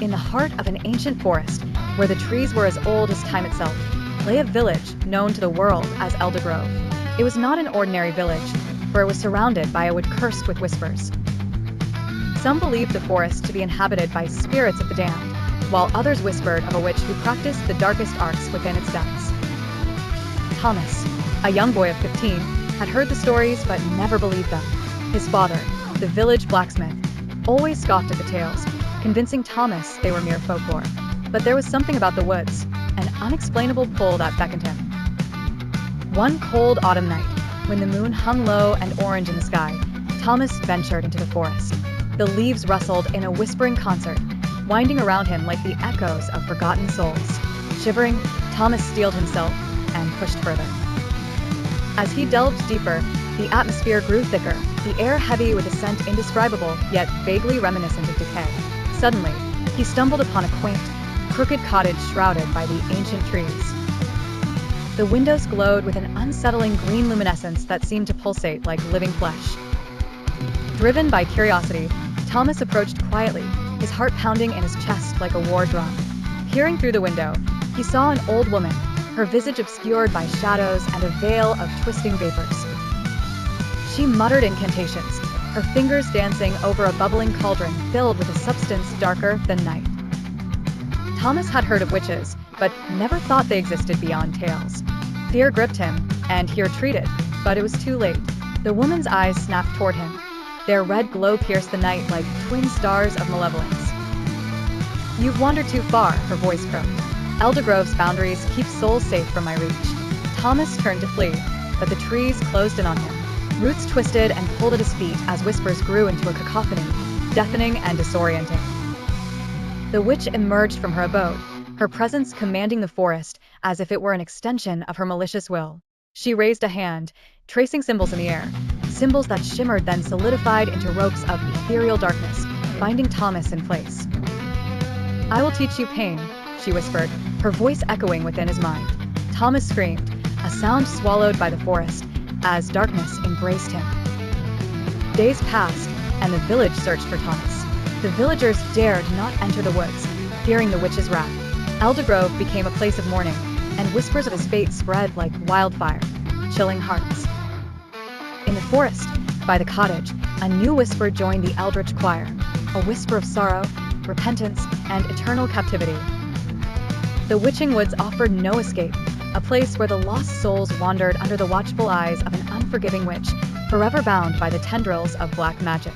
In the heart of an ancient forest, where the trees were as old as time itself, lay a village known to the world as Eldergrove. It was not an ordinary village, for it was surrounded by a wood cursed with whispers. Some believed the forest to be inhabited by spirits of the damned, while others whispered of a witch who practiced the darkest arts within its depths. Thomas, a young boy of 15, had heard the stories but never believed them. His father, the village blacksmith, always scoffed at the tales, convincing Thomas they were mere folklore. But there was something about the woods, an unexplainable pull that beckoned him. One cold autumn night, when the moon hung low and orange in the sky, Thomas ventured into the forest. The leaves rustled in a whispering concert, winding around him like the echoes of forgotten souls. Shivering, Thomas steeled himself and pushed further. As he delved deeper, the atmosphere grew thicker, the air heavy with a scent indescribable yet vaguely reminiscent of decay. Suddenly, he stumbled upon a quaint, crooked cottage shrouded by the ancient trees. The windows glowed with an unsettling green luminescence that seemed to pulsate like living flesh. Driven by curiosity, Thomas approached quietly, his heart pounding in his chest like a war drum. Peering through the window, he saw an old woman, her visage obscured by shadows and a veil of twisting vapors. She muttered incantations, her fingers dancing over a bubbling cauldron filled with a substance darker than night. Thomas had heard of witches, but never thought they existed beyond tales. Fear gripped him, and he retreated, but it was too late. The woman's eyes snapped toward him. Their red glow pierced the night like twin stars of malevolence. "You've wandered too far," her voice croaked. "Eldergrove's boundaries keep souls safe from my reach." Thomas turned to flee, but the trees closed in on him. Roots twisted and pulled at his feet as whispers grew into a cacophony, deafening and disorienting. The witch emerged from her abode, her presence commanding the forest as if it were an extension of her malicious will. She raised a hand, tracing symbols in the air, symbols that shimmered then solidified into ropes of ethereal darkness, binding Thomas in place. "I will teach you pain," she whispered, her voice echoing within his mind. Thomas screamed, a sound swallowed by the forest, as darkness embraced him. Days passed, and the village searched for Thomas. The villagers dared not enter the woods, fearing the witch's wrath. Eldergrove became a place of mourning, and whispers of his fate spread like wildfire, chilling hearts. In the forest, by the cottage, a new whisper joined the eldritch choir, a whisper of sorrow, repentance, and eternal captivity. The witching woods offered no escape, a place where the lost souls wandered under the watchful eyes of an unforgiving witch, forever bound by the tendrils of black magic.